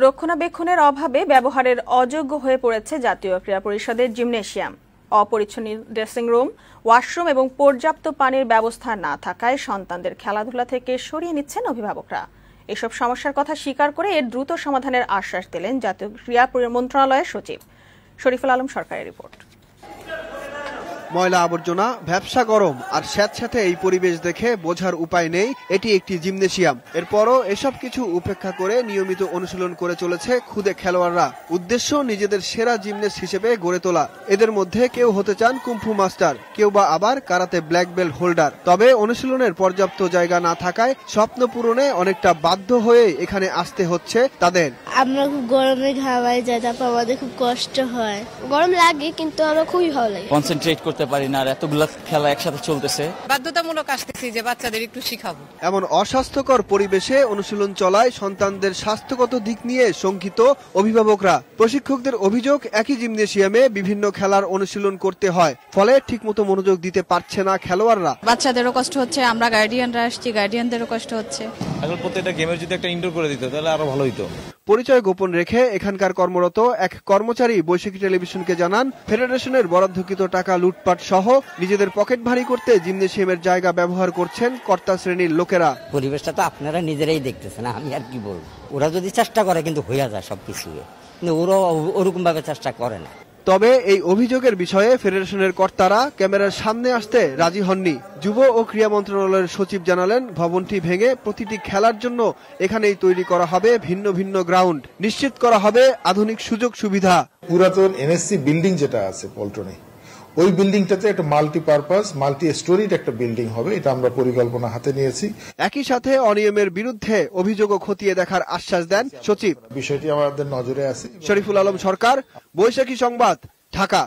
রক্ষণাবেক্ষণের অভাবে ব্যবহারের অযোগ্য হয়ে পড়েছে জাতীয় ক্রীড়া পরিষদের জিমনেশিয়াম। অপরিচ্ছন্ন ড্রেসিং রুম, ওয়াশরুম এবং পর্যাপ্ত পানির ব্যবস্থা না থাকায় সন্তানদের খেলাধুলা থেকে সরিয়ে নিচ্ছেন অভিভাবকরা। এসব সমস্যার কথা স্বীকার করে এর দ্রুত সমাধানের আশ্বাস দিলেন জাতীয় ক্রীড়া মন্ত্রণালয়ের সচিব। শরীফুল আলম সরকারের রিপোর্ট। ময়লা আবর্জনা, ভ্যাপসা গরম আর স্যাঁতস্যাঁতে এই পরিবেশ দেখে বোঝার উপায় নেই এটি একটি জিমনেশিয়াম। এরপরও এসব কিছু উপেক্ষা করে নিয়মিত অনুশীলন করে চলেছে খুদে খেলোয়াড়রা। উদ্দেশ্য নিজেদের সেরা জিমনেস্ট হিসেবে গড়ে তোলা। এদের মধ্যে কেউ হতে চান কুম্ফু মাস্টার, কেউ বা আবার কারাতে ব্ল্যাক বেল্ট হোল্ডার। তবে অনুশীলনের পর্যাপ্ত জায়গা না থাকায় স্বপ্ন পূরণে অনেকটা বাধ্য হয়ে এখানে আসতে হচ্ছে তাদের। আমরা খুব গরমে ঘামাই যাই, তারপর আমাদের খুব কষ্ট হয়। গরম লাগে কিন্তু আমার খুবই ভালো লাগে। কনসেন্ট্রেট করতে পারি না, আর এতগুলো খেলা একসাথে চলতেছে। বাধ্যতামূলক আসতেছি যে বাচ্চাদের একটু শিখাবো। এমন অস্বাস্থ্যকর পরিবেশে অনুশীলন চলায় সন্তানদের স্বাস্থ্যগত দিক নিয়ে শঙ্কিত অভিভাবকরা। প্রশিক্ষকদের অভিযোগ, একই জিমনেশিয়ামে বিভিন্ন খেলার অনুশীলন করতে হয়, ফলে ঠিকমতো মনোযোগ দিতে পারছে না খেলোয়াড়রা। বাচ্চাদেরও কষ্ট হচ্ছে, আমরা গার্ডিয়ানরা আসছি, গার্ডিয়ানদেরও কষ্ট হচ্ছে। এখন প্রত্যেকটা গেমের যদি একটা ইনডোর করে দিত তাহলে আরো ভালো হতো। পরিচয় গোপন রেখে এখানকার কর্মরত এক কর্মচারী বৈশাখী টেলিভিশনকে জানান, ফেডারেশনের বরাদ্দকৃত টাকা লুটপাট সহ নিজেদের পকেট ভারী করতে জিমনেশিয়ামের জায়গা ব্যবহার করছেন কর্তা শ্রেণীর লোকেরা। পরিবেশটা তো আপনারা নিজেরাই দেখতেছেন, আমি আর কি বলবো। ওরা যদি চেষ্টা করে কিন্তু হয়ে যায় সবকিছু, কিন্তু ওরা ওরকম ভাবে চেষ্টা করে না। তবে এই অভিযোগের বিষয়ে ফেডারেশনের কর্তারা ক্যামেরার সামনে আসতে রাজি হননি। যুব ও ক্রীড়া মন্ত্রণালয়ের সচিব জানালেন, ভবনটি ভেঙে প্রতিটি খেলার জন্য এখানেই তৈরি করা হবে ভিন্ন ভিন্ন গ্রাউন্ড, নিশ্চিত করা হবে আধুনিক সুযোগ সুবিধা। পুরাতন এনএসসি বিল্ডিং যেটা আছে পল্টনে, ওই বিল্ডিংটাতে একটা মাল্টিপারপাস মাল্টি স্টোরিড একটা বিল্ডিং হবে, এটা আমরা পরিকল্পনা হাতে নিয়েছি। একই সাথে অনিয়মের বিরুদ্ধে অভিযোগও খতিয়ে দেখার আশ্বাস দেন সচিব। বিষয়টি আমাদের নজরে আছে। শরীফুল আলম সরকার, বৈশাখী সংবাদ, ঢাকা।